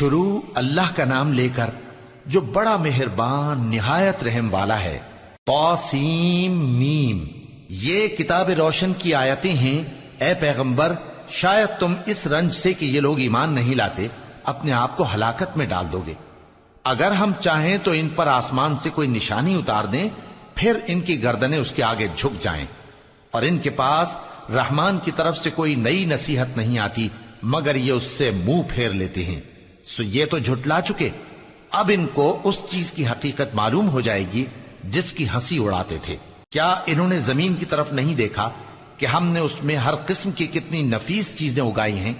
شروع اللہ کا نام لے کر جو بڑا مہربان نہایت رحم والا ہے۔ طاسیم میم، یہ کتاب روشن کی آیتیں ہیں۔ اے پیغمبر، شاید تم اس رنج سے کہ یہ لوگ ایمان نہیں لاتے اپنے آپ کو ہلاکت میں ڈال دو گے۔ اگر ہم چاہیں تو ان پر آسمان سے کوئی نشانی اتار دیں، پھر ان کی گردنیں اس کے آگے جھک جائیں، اور ان کے پاس رحمان کی طرف سے کوئی نئی نصیحت نہیں آتی مگر یہ اس سے منہ پھیر لیتے ہیں۔ سو یہ تو جھٹلا چکے، اب ان کو اس چیز کی حقیقت معلوم ہو جائے گی جس کی ہنسی اڑاتے تھے۔ کیا انہوں نے زمین کی طرف نہیں دیکھا کہ ہم نے اس میں ہر قسم کی کتنی نفیس چیزیں اگائی ہیں؟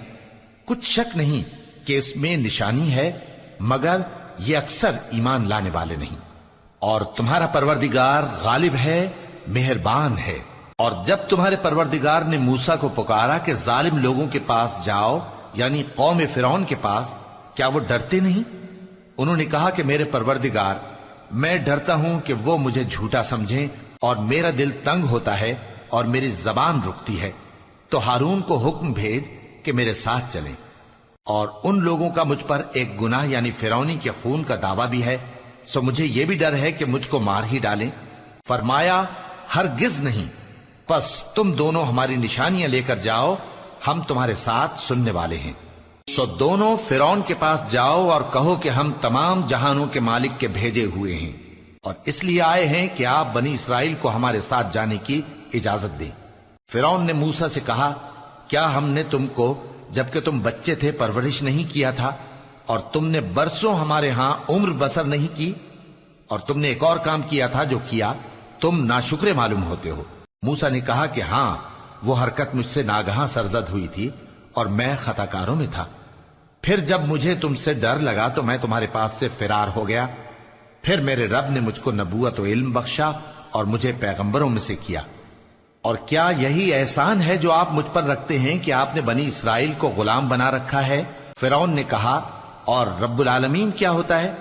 کچھ شک نہیں کہ اس میں نشانی ہے، مگر یہ اکثر ایمان لانے والے نہیں۔ اور تمہارا پروردگار غالب ہے، مہربان ہے۔ اور جب تمہارے پروردگار نے موسیٰ کو پکارا کہ ظالم لوگوں کے پاس جاؤ، یعنی قوم فرعون کے پاس، کیا وہ ڈرتے نہیں؟ انہوں نے کہا کہ میرے پروردگار، میں ڈرتا ہوں کہ وہ مجھے جھوٹا سمجھیں، اور میرا دل تنگ ہوتا ہے اور میری زبان رکتی ہے، تو ہارون کو حکم بھیج کہ میرے ساتھ چلیں۔ اور ان لوگوں کا مجھ پر ایک گناہ یعنی فرعونی کے خون کا دعویٰ بھی ہے، سو مجھے یہ بھی ڈر ہے کہ مجھ کو مار ہی ڈالیں۔ فرمایا ہرگز نہیں، پس تم دونوں ہماری نشانیاں لے کر جاؤ، ہم تمہارے ساتھ سننے والے ہیں۔ سو دونوں فرعون کے پاس جاؤ اور کہو کہ ہم تمام جہانوں کے مالک کے بھیجے ہوئے ہیں، اور اس لیے آئے ہیں کہ آپ بنی اسرائیل کو ہمارے ساتھ جانے کی اجازت دیں۔ فرعون نے موسیٰ سے کہا، کیا ہم نے تم کو جبکہ تم بچے تھے پرورش نہیں کیا تھا، اور تم نے برسوں ہمارے ہاں عمر بسر نہیں کی؟ اور تم نے ایک اور کام کیا تھا جو کیا، تم ناشکرے معلوم ہوتے ہو۔ موسیٰ نے کہا کہ ہاں، وہ حرکت مجھ سے ناگہاں سرزد ہوئی تھی اور میں خطا کاروں میں تھا۔ پھر جب مجھے تم سے ڈر لگا تو میں تمہارے پاس سے فرار ہو گیا۔ پھر میرے رب نے مجھ کو نبوت و علم بخشا اور مجھے پیغمبروں میں سے کیا۔ اور کیا یہی احسان ہے جو آپ مجھ پر رکھتے ہیں کہ آپ نے بنی اسرائیل کو غلام بنا رکھا ہے؟ فرعون نے کہا، اور رب العالمین کیا ہوتا ہے؟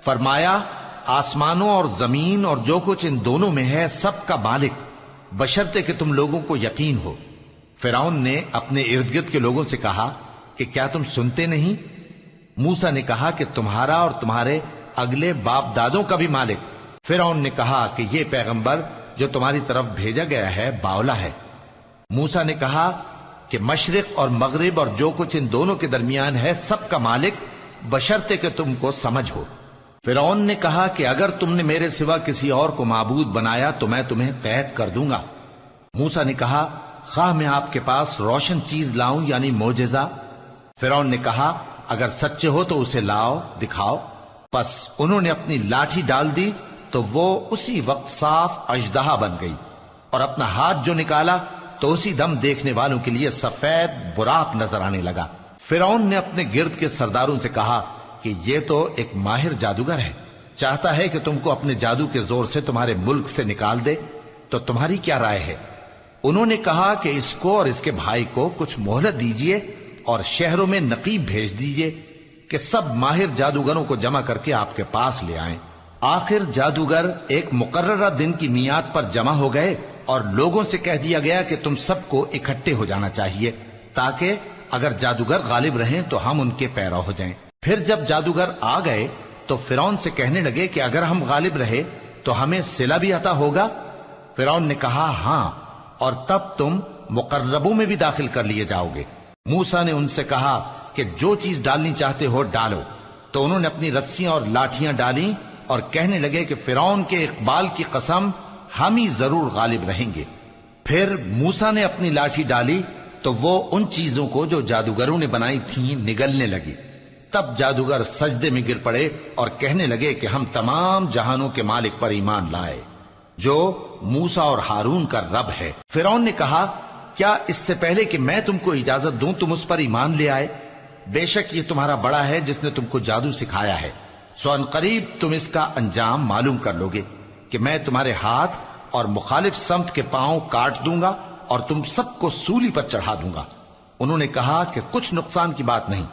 فرمایا، آسمانوں اور زمین اور جو کچھ ان دونوں میں ہے سب کا مالک، بشرطے کہ تم لوگوں کو یقین ہو۔ فرعون نے اپنے ارد گرد کے لوگوں سے کہا کہ کیا تم سنتے نہیں؟ موسیٰ نے کہا کہ تمہارا اور تمہارے اگلے باپ دادوں کا بھی مالک۔ فرعون نے کہا کہ یہ پیغمبر جو تمہاری طرف بھیجا گیا ہے باولا ہے۔ موسیٰ نے کہا کہ مشرق اور مغرب اور جو کچھ ان دونوں کے درمیان ہے سب کا مالک، بشرطے کہ تم کو سمجھ ہو۔ فرعون نے کہا کہ اگر تم نے میرے سوا کسی اور کو معبود بنایا تو میں تمہیں قید کر دوں گا۔ موسیٰ نے کہا، خواہ میں آپ کے پاس روشن چیز لاؤں یعنی معجزہ؟ فرعون نے کہا، اگر سچے ہو تو اسے لاؤ، دکھاؤ۔ پس انہوں نے اپنی لاٹھی ڈال دی تو وہ اسی وقت صاف اژدہا بن گئی، اور اپنا ہاتھ جو نکالا تو اسی دم دیکھنے والوں کے لیے سفید براق نظر آنے لگا۔ فرعون نے اپنے گرد کے سرداروں سے کہا کہ یہ تو ایک ماہر جادوگر ہے، چاہتا ہے کہ تم کو اپنے جادو کے زور سے تمہارے ملک سے نکال دے، تو تمہاری کیا رائے ہے؟ انہوں نے کہا کہ اس کو اور اس کے بھائی کو کچھ مہلت دیجئے اور شہروں میں نقیب بھیج دیجئے کہ سب ماہر جادوگروں کو جمع کر کے آپ کے پاس لے آئیں۔ آخر جادوگر ایک مقررہ دن کی میعاد پر جمع ہو گئے اور لوگوں سے کہہ دیا گیا کہ تم سب کو اکٹھے ہو جانا چاہیے تاکہ اگر جادوگر غالب رہیں تو ہم ان کے پیرو ہو جائیں۔ پھر جب جادوگر آ گئے تو فرعون سے کہنے لگے کہ اگر ہم غالب رہے تو ہمیں صلہ بھی عطا ہوگا؟ فرعون نے کہا، ہاں، اور تب تم مقربوں میں بھی داخل کر لیے جاؤ گے۔ موسیٰ نے ان سے کہا کہ جو چیز ڈالنی چاہتے ہو ڈالو، تو انہوں نے اپنی رسیاں اور لاٹھیاں ڈالیں اور کہنے لگے کہ فرعون کے اقبال کی قسم، ہم ہی ضرور غالب رہیں گے۔ پھر موسیٰ نے اپنی لاٹھی ڈالی تو وہ ان چیزوں کو جو جادوگروں نے بنائی تھیں نگلنے لگی۔ تب جادوگر سجدے میں گر پڑے اور کہنے لگے کہ ہم تمام جہانوں کے مالک پر ایمان لائے جو موسیٰ اور ہارون کا رب ہے۔ فرعون نے کہا، کیا اس سے پہلے کہ میں تم کو اجازت دوں تم اس پر ایمان لے آئے؟ بے شک یہ تمہارا بڑا ہے جس نے تم کو جادو سکھایا ہے، سو ان قریب تم اس کا انجام معلوم کر لوگے کہ میں تمہارے ہاتھ اور مخالف سمت کے پاؤں کاٹ دوں گا اور تم سب کو سولی پر چڑھا دوں گا۔ انہوں نے کہا کہ کچھ نقصان کی بات نہیں،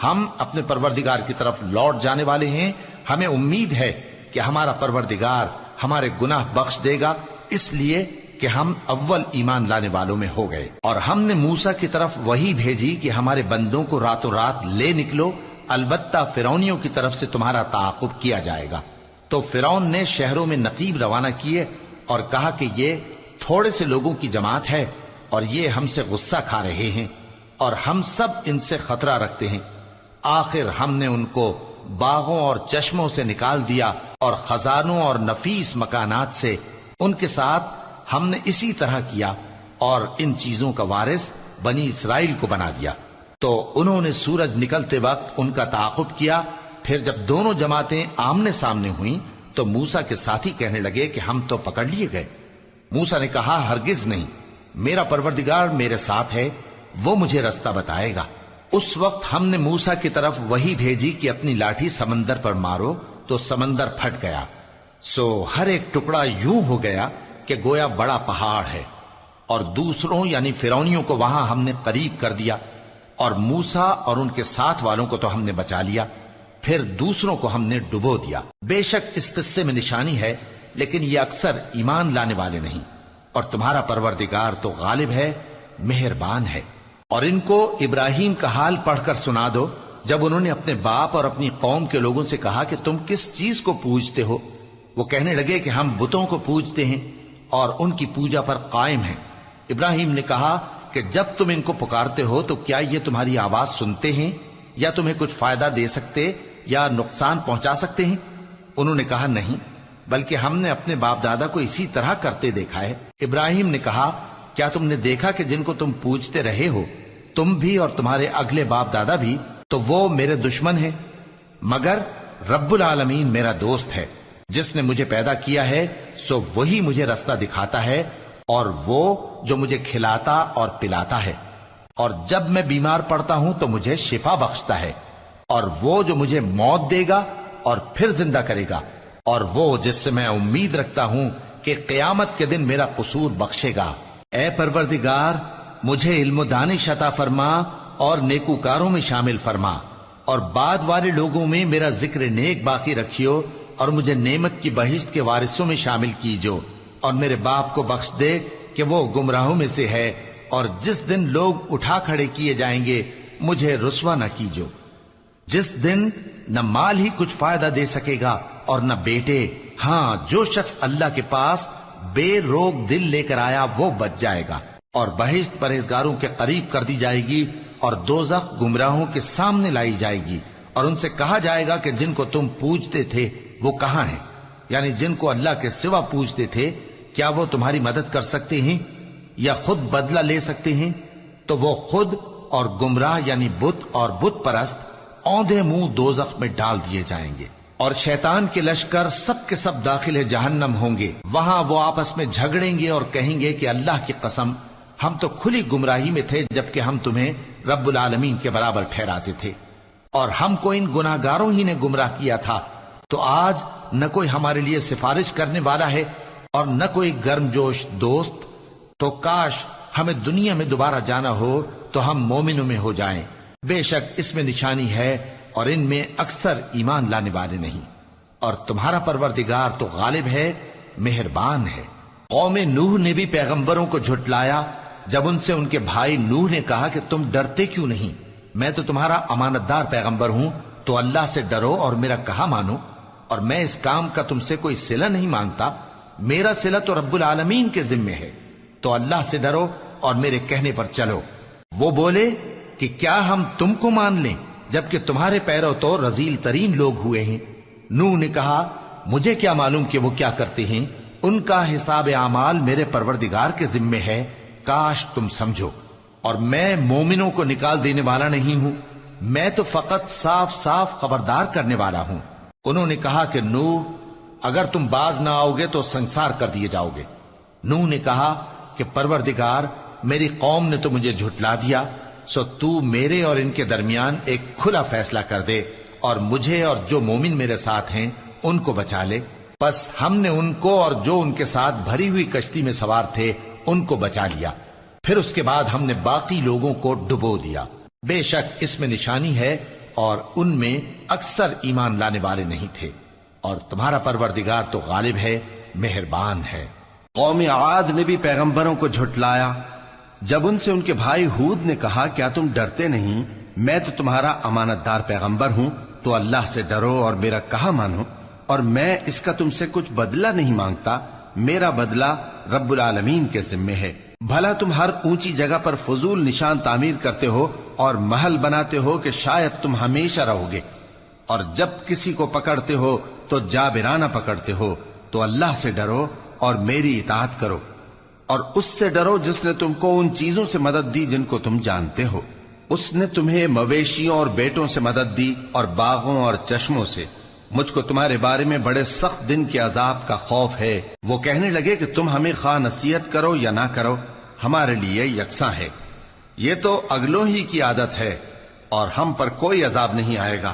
ہم اپنے پروردگار کی طرف لوٹ جانے والے ہیں، ہمیں امید ہے کہ ہمارا پروردگار ہمارے گناہ بخش دے گا، اس لیے کہ ہم اول ایمان لانے والوں میں ہو گئے۔ اور ہم نے موسیٰ کی طرف وحی بھیجی کہ ہمارے بندوں کو راتوں رات لے نکلو البتہ فرعونیوں کی طرف سے تمہارا تعاقب کیا جائے گا۔ تو فرعون نے شہروں میں نقیب روانہ کیے اور کہا کہ یہ تھوڑے سے لوگوں کی جماعت ہے اور یہ ہم سے غصہ کھا رہے ہیں اور ہم سب ان سے خطرہ رکھتے ہیں۔ آخر ہم نے ان کو باغوں اور چشموں سے نکال دیا اور خزانوں اور نفیس مکانات سے۔ ان کے ساتھ ہم نے اسی طرح کیا اور ان چیزوں کا وارث بنی اسرائیل کو بنا دیا۔ تو انہوں نے سورج نکلتے وقت ان کا تعاقب کیا۔ پھر جب دونوں جماعتیں آمنے سامنے ہوئیں تو موسیٰ کے ساتھی کہنے لگے کہ ہم تو پکڑ لیے گئے۔ موسیٰ نے کہا ہرگز نہیں، میرا پروردگار میرے ساتھ ہے، وہ مجھے رستہ بتائے گا۔ اس وقت ہم نے موسیٰ کی طرف وحی بھیجی کہ اپنی لاٹھی سمندر پر مارو، تو سمندر پھٹ گیا، سو ہر ایک ٹکڑا یوں ہو گیا کہ گویا بڑا پہاڑ ہے، اور دوسروں یعنی فرعونیوں کو وہاں ہم نے قریب کر دیا، اور موسیٰ اور ان کے ساتھ والوں کو تو ہم نے بچا لیا، پھر دوسروں کو ہم نے ڈبو دیا۔ بے شک اس قصے میں نشانی ہے، لیکن یہ اکثر ایمان لانے والے نہیں، اور تمہارا پروردگار تو غالب ہے، مہربان ہے۔ اور ان کو ابراہیم کا حال پڑھ کر سنا دو جب انہوں نے اپنے باپ اور اپنی قوم کے لوگوں سے کہا کہ تم کس چیز کو پوجتے ہو؟ وہ کہنے لگے کہ ہم بتوں کو پوجتے ہیں اور ان کی پوجا پر قائم ہیں۔ ابراہیم نے کہا کہ جب تم ان کو پکارتے ہو تو کیا یہ تمہاری آواز سنتے ہیں یا تمہیں کچھ فائدہ دے سکتے یا نقصان پہنچا سکتے ہیں؟ انہوں نے کہا نہیں، بلکہ ہم نے اپنے باپ دادا کو اسی طرح کرتے دیکھا ہے۔ ابراہیم نے کہا کیا تم نے دیکھا کہ جن کو تم پوجتے رہے ہو، تم بھی اور تمہارے اگلے باپ دادا بھی، تو وہ میرے دشمن ہیں، مگر رب العالمین میرا دوست ہے۔ جس نے مجھے پیدا کیا ہے سو وہی مجھے رستہ دکھاتا ہے، اور وہ جو مجھے کھلاتا اور پلاتا ہے، اور جب میں بیمار پڑتا ہوں تو مجھے شفا بخشتا ہے، اور وہ جو مجھے موت دے گا اور پھر زندہ کرے گا، اور وہ جس سے میں امید رکھتا ہوں کہ قیامت کے دن میرا قصور بخشے گا۔ اے پروردگار، مجھے علم و دانش عطا فرما اور نیکوکاروں میں شامل فرما، اور بعد والے لوگوں میں میرا ذکر نیک باقی رکھیو، اور مجھے نعمت کی بہشت کے وارثوں میں شامل کیجو، اور میرے باپ کو بخش دے کہ وہ گمراہوں میں سے ہے، اور جس دن لوگ اٹھا کھڑے کیے جائیں گے مجھے رسوا نہ کیجو، جس دن نہ مال ہی کچھ فائدہ دے سکے گا اور نہ بیٹے۔ ہاں، جو شخص اللہ کے پاس بے روک دل لے کر آیا وہ بچ جائے گا، اور بہشت پرہیزگاروں کے قریب کر دی جائے گی، اور دوزخ گمراہوں کے سامنے لائی جائے گی، اور ان سے کہا جائے گا کہ جن کو تم پوجتے تھے وہ کہاں ہیں؟ یعنی جن کو اللہ کے سوا پوجتے تھے، کیا وہ تمہاری مدد کر سکتے ہیں یا خود بدلہ لے سکتے ہیں؟ تو وہ خود اور گمراہ یعنی بت اور بت پرست اوندھے منہ دوزخ میں ڈال دیے جائیں گے، اور شیطان کے لشکر سب کے سب داخل جہنم ہوں گے۔ وہاں وہ آپس میں جھگڑیں گے اور کہیں گے کہ اللہ کی قسم، ہم تو کھلی گمراہی میں تھے جبکہ ہم تمہیں رب العالمین کے برابر ٹھہراتے تھے، اور ہم کو ان گناہگاروں ہی نے گمراہ کیا تھا، تو آج نہ کوئی ہمارے لیے سفارش کرنے والا ہے اور نہ کوئی گرم جوش دوست۔ تو کاش ہمیں دنیا میں دوبارہ جانا ہو تو ہم مومنوں میں ہو جائیں۔ بے شک اس میں نشانی ہے اور ان میں اکثر ایمان لانے والے نہیں، اور تمہارا پروردگار تو غالب ہے، مہربان ہے۔ قوم نوح نے بھی پیغمبروں کو جھٹلایا جب ان سے ان کے بھائی نوح نے کہا کہ تم ڈرتے کیوں نہیں؟ میں تو تمہارا امانت دار پیغمبر ہوں، تو اللہ سے ڈرو اور میرا کہا مانو، اور میں اس کام کا تم سے کوئی صلہ نہیں مانگتا، میرا صلہ تو رب العالمین کے ذمے ہے، تو اللہ سے ڈرو اور میرے کہنے پر چلو۔ وہ بولے کہ کیا ہم تم کو مان لیں جبکہ تمہارے پیرو تو رذیل ترین لوگ ہوئے ہیں؟ نوح نے کہا مجھے کیا معلوم کہ وہ کیا کرتے ہیں، ان کا حساب اعمال میرے پروردگار کے ذمے ہے، کاش تم سمجھو۔ اور میں مومنوں کو نکال دینے والا نہیں ہوں، میں تو فقط صاف صاف خبردار کرنے والا ہوں۔ انہوں نے کہا کہ نوح، اگر تم باز نہ آؤ گے تو سنسار کر دیے جاؤ گے۔ نوح نے کہا کہ پروردگار، میری قوم نے تو مجھے جھٹلا دیا، سو تو میرے اور ان کے درمیان ایک کھلا فیصلہ کر دے، اور مجھے اور جو مومن میرے ساتھ ہیں ان کو بچا لے۔ بس ہم نے ان کو اور جو ان کے ساتھ بھری ہوئی کشتی میں سوار تھے ان کو بچا لیا، پھر اس کے بعد ہم نے باقی لوگوں کو ڈبو دیا۔ بے شک اس میں نشانی ہے اور ان میں اکثر ایمان لانے والے نہیں تھے، اور تمہارا پروردگار تو غالب ہے، مہربان ہے۔ قوم عاد نے بھی پیغمبروں کو جھٹلایا جب ان سے ان کے بھائی ہود نے کہا کیا تم ڈرتے نہیں؟ میں تو تمہارا امانت دار پیغمبر ہوں، تو اللہ سے ڈرو اور میرا کہا مانو، اور میں اس کا تم سے کچھ بدلہ نہیں مانگتا، میرا بدلہ رب العالمین کے ذمے ہے۔ بھلا تم ہر اونچی جگہ پر فضول نشان تعمیر کرتے ہو اور محل بناتے ہو کہ شاید تم ہمیشہ رہو گے، اور جب کسی کو پکڑتے ہو تو جابرانہ پکڑتے ہو، تو اللہ سے ڈرو اور میری اطاعت کرو، اور اس سے ڈرو جس نے تم کو ان چیزوں سے مدد دی جن کو تم جانتے ہو۔ اس نے تمہیں مویشیوں اور بیٹوں سے مدد دی اور باغوں اور چشموں سے۔ مجھ کو تمہارے بارے میں بڑے سخت دن کے عذاب کا خوف ہے۔ وہ کہنے لگے کہ تم ہمیں خواہ نصیحت کرو یا نہ کرو، ہمارے لیے یکساں ہے، یہ تو اگلوں ہی کی عادت ہے، اور ہم پر کوئی عذاب نہیں آئے گا۔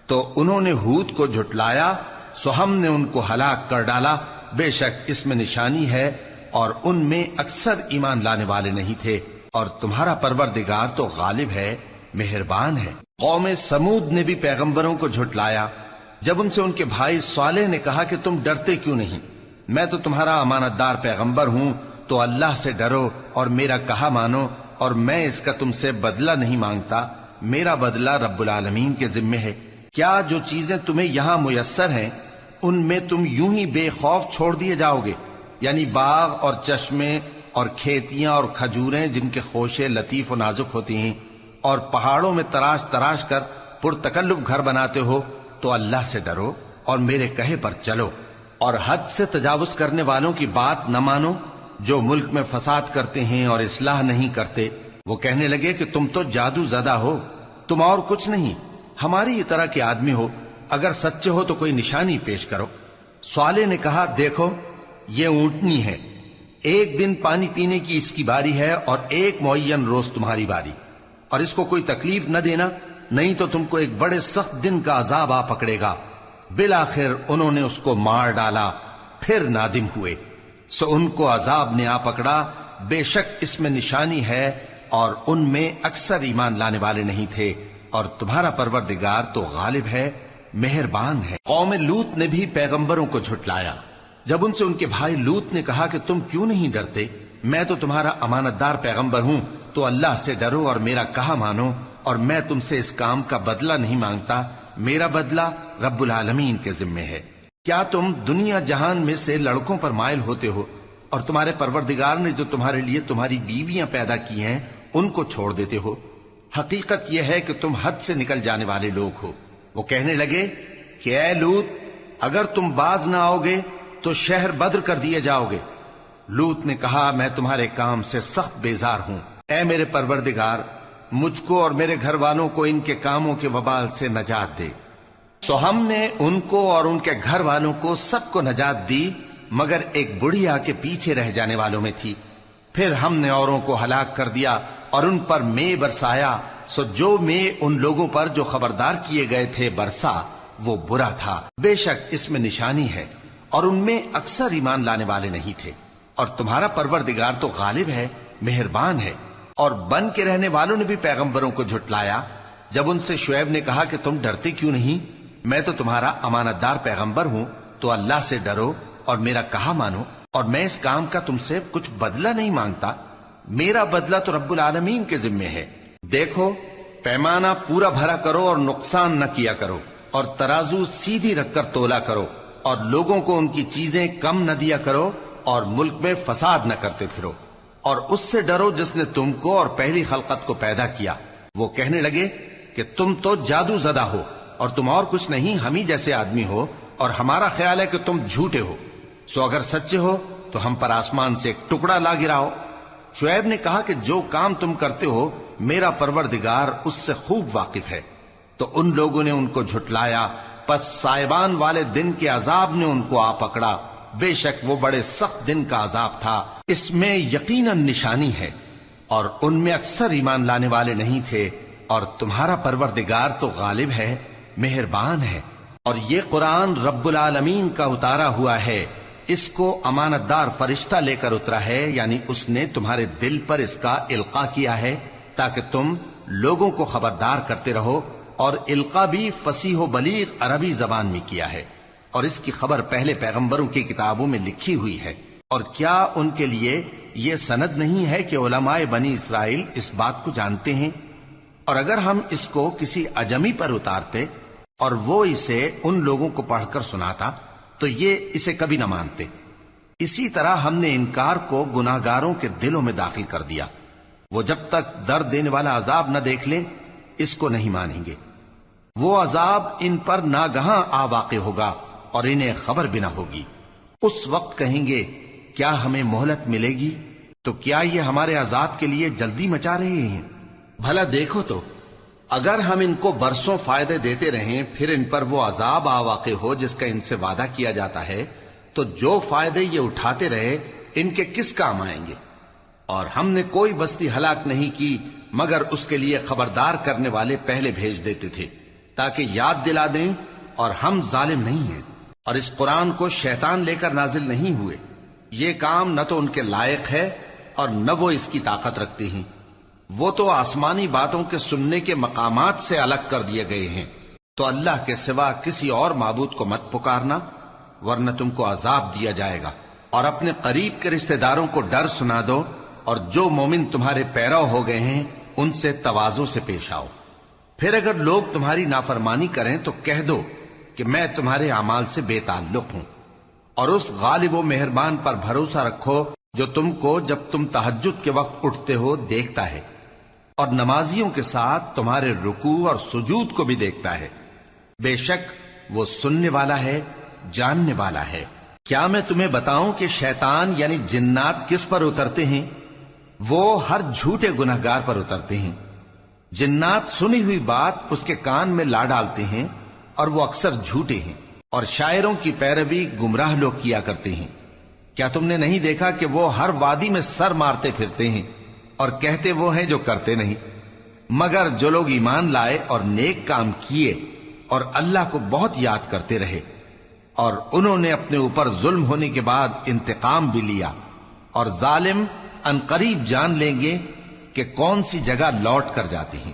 تو انہوں نے ہود کو جھٹلایا، سو ہم نے ان کو ہلاک کر ڈالا۔ بے شک اس میں نشانی ہے، اور ان میں اکثر ایمان لانے والے نہیں تھے، اور تمہارا پروردگار تو غالب ہے، مہربان ہے۔ قوم سمود نے بھی پیغمبروں کو جھٹلایا جب ان سے ان کے بھائی صالح نے کہا کہ تم ڈرتے کیوں نہیں، میں تو تمہارا امانت دار پیغمبر ہوں، تو اللہ سے ڈرو اور میرا کہا مانو، اور میں اس کا تم سے بدلہ نہیں مانگتا، میرا بدلہ رب العالمین کے ذمے ہے۔ کیا جو چیزیں تمہیں یہاں میسر ہیں ان میں تم یوں ہی بے خوف چھوڑ دیے جاؤ گے؟ یعنی باغ اور چشمے اور کھیتیاں اور کھجوریں جن کے خوشے لطیف و نازک ہوتی ہیں، اور پہاڑوں میں تراش تراش کر پرتکلف گھر بناتے ہو، تو اللہ سے ڈرو اور میرے کہے پر چلو، اور حد سے تجاوز کرنے والوں کی بات نہ مانو جو ملک میں فساد کرتے ہیں اور اصلاح نہیں کرتے۔ وہ کہنے لگے کہ تم تو جادو زدہ ہو، تم اور کچھ نہیں، ہماری ہی طرح کے آدمی ہو، اگر سچے ہو تو کوئی نشانی پیش کرو۔ صالح نے کہا دیکھو یہ اونٹنی ہے، ایک دن پانی پینے کی اس کی باری ہے اور ایک معین روز تمہاری باری، اور اس کو کوئی تکلیف نہ دینا، نہیں تو تم کو ایک بڑے سخت دن کا عذاب آ پکڑے گا۔ بالآخر انہوں نے اس کو مار ڈالا، پھر نادم ہوئے، سو ان کو عذاب نے آ پکڑا۔ بے شک اس میں نشانی ہے، اور ان میں اکثر ایمان لانے والے نہیں تھے، اور تمہارا پروردگار تو غالب ہے، مہربان ہے۔ قوم لوط نے بھی پیغمبروں کو جھٹلایا جب ان سے ان کے بھائی لوط نے کہا کہ تم کیوں نہیں ڈرتے، میں تو تمہارا امانت دار پیغمبر ہوں، تو اللہ سے ڈرو اور میرا کہا مانو، اور میں تم سے اس کام کا بدلہ نہیں مانگتا، میرا بدلہ رب العالمین کے ذمے ہے۔ کیا تم دنیا جہان میں سے لڑکوں پر مائل ہوتے ہو، اور تمہارے پروردگار نے جو تمہارے لیے تمہاری بیویاں پیدا کی ہیں ان کو چھوڑ دیتے ہو؟ حقیقت یہ ہے کہ تم حد سے نکل جانے والے لوگ ہو۔ وہ کہنے لگے کہ اے لوط، اگر تم باز نہ آؤ گے تو شہر بدر کر دیے جاؤ گے۔ لوط نے کہا میں تمہارے کام سے سخت بیزار ہوں، اے میرے پروردگار مجھ کو اور میرے گھر والوں کو ان کے کاموں کے وبال سے نجات دے۔ سو ہم نے ان کو اور ان کے گھر والوں کو سب کو نجات دی، مگر ایک بڑھیا کے پیچھے رہ جانے والوں میں تھی۔ پھر ہم نے اوروں کو ہلاک کر دیا اور ان پر مے برسایا، سو جو مے ان لوگوں پر جو خبردار کیے گئے تھے برسا وہ برا تھا۔ بے شک اس میں نشانی ہے، اور ان میں اکثر ایمان لانے والے نہیں تھے، اور تمہارا پروردگار تو غالب ہے، مہربان ہے۔ اور بن کے رہنے والوں نے بھی پیغمبروں کو جھٹلایا جب ان سے شعیب نے کہا کہ تم ڈرتے کیوں نہیں، میں تو تمہارا امانت دار پیغمبر ہوں، تو اللہ سے ڈرو اور میرا کہا مانو، اور میں اس کام کا تم سے کچھ بدلہ نہیں مانگتا، میرا بدلہ تو رب العالمین کے ذمے ہے۔ دیکھو پیمانہ پورا بھرا کرو اور نقصان نہ کیا کرو، اور ترازو سیدھی رکھ کر تولا کرو، اور لوگوں کو ان کی چیزیں کم نہ دیا کرو، اور ملک میں فساد نہ کرتے پھرو، اور اس سے ڈرو جس نے تم کو اور پہلی خلقت کو پیدا کیا۔ وہ کہنے لگے کہ تم تو جادو زدہ ہو، اور تم اور کچھ نہیں، ہم ہی جیسے آدمی ہو، اور ہمارا خیال ہے کہ تم جھوٹے ہو، سو اگر سچے ہو تو ہم پر آسمان سے ایک ٹکڑا لا گراؤ۔ شعیب نے کہا کہ جو کام تم کرتے ہو میرا پروردگار اس سے خوب واقف ہے۔ تو ان لوگوں نے ان کو جھٹلایا، پس سائبان والے دن کے عذاب نے ان کو آ پکڑا، بے شک وہ بڑے سخت دن کا عذاب تھا، اس میں یقیناً نشانی ہے، اور ان میں اکثر ایمان لانے والے نہیں تھے، اور تمہارا پروردگار تو غالب ہے، مہربان ہے۔ اور یہ قرآن رب العالمین کا اتارا ہوا ہے، اس کو امانت دار فرشتہ لے کر اترا ہے، یعنی اس نے تمہارے دل پر اس کا القاء کیا ہے تاکہ تم لوگوں کو خبردار کرتے رہو، اور القاء بھی فصیح و بلیغ عربی زبان میں کیا ہے، اور اس کی خبر پہلے پیغمبروں کی کتابوں میں لکھی ہوئی ہے۔ اور کیا ان کے لیے یہ سند نہیں ہے کہ علماء بنی اسرائیل اس بات کو جانتے ہیں؟ اور اگر ہم اس کو کسی اجمی پر اتارتے اور وہ اسے ان لوگوں کو پڑھ کر سناتا تو یہ اسے کبھی نہ مانتے. اسی طرح ہم نے انکار کو گناہگاروں کے دلوں میں داخل کر دیا. وہ جب تک درد دینے والا عذاب نہ دیکھ لیں اس کو نہیں مانیں گے. وہ عذاب ان پر ناگہاں آ واقع ہوگا اور انہیں خبر بھی نہ ہوگی. اس وقت کہیں گے کیا ہمیں مہلت ملے گی؟ تو کیا یہ ہمارے عذاب کے لیے جلدی مچا رہے ہیں؟ بھلا دیکھو تو اگر ہم ان کو برسوں فائدے دیتے رہیں پھر ان پر وہ عذاب آ واقع ہو جس کا ان سے وعدہ کیا جاتا ہے تو جو فائدے یہ اٹھاتے رہے ان کے کس کام آئیں گے؟ اور ہم نے کوئی بستی ہلاک نہیں کی مگر اس کے لیے خبردار کرنے والے پہلے بھیج دیتے تھے تاکہ یاد دلا دیں، اور ہم ظالم نہیں ہیں. اور اس قرآن کو شیطان لے کر نازل نہیں ہوئے. یہ کام نہ تو ان کے لائق ہے اور نہ وہ اس کی طاقت رکھتے ہیں. وہ تو آسمانی باتوں کے سننے کے مقامات سے الگ کر دیے گئے ہیں. تو اللہ کے سوا کسی اور معبود کو مت پکارنا ورنہ تم کو عذاب دیا جائے گا. اور اپنے قریب کے رشتہ داروں کو ڈر سنا دو، اور جو مومن تمہارے پیرو ہو گئے ہیں ان سے تواضع سے پیش آؤ. پھر اگر لوگ تمہاری نافرمانی کریں تو کہہ دو کہ میں تمہارے اعمال سے بے تعلق ہوں، اور اس غالب و مہربان پر بھروسہ رکھو جو تم کو جب تم تہجد کے وقت اٹھتے ہو دیکھتا ہے، اور نمازیوں کے ساتھ تمہارے رکوع اور سجود کو بھی دیکھتا ہے. بے شک وہ سننے والا ہے، جاننے والا ہے. کیا میں تمہیں بتاؤں کہ شیطان یعنی جنات کس پر اترتے ہیں؟ وہ ہر جھوٹے گنہگار پر اترتے ہیں. جنات سنی ہوئی بات اس کے کان میں لا ڈالتے ہیں اور وہ اکثر جھوٹے ہیں، اور شاعروں کی پیروی گمراہ لوگ کیا کرتے ہیں. کیا تم نے نہیں دیکھا کہ وہ ہر وادی میں سر مارتے پھرتے ہیں اور کہتے وہ ہیں جو کرتے نہیں؟ مگر جو لوگ ایمان لائے اور نیک کام کیے اور اللہ کو بہت یاد کرتے رہے، اور انہوں نے اپنے اوپر ظلم ہونے کے بعد انتقام بھی لیا، اور ظالم ان قریب جان لیں گے کہ کون سی جگہ لوٹ کر جاتے ہیں.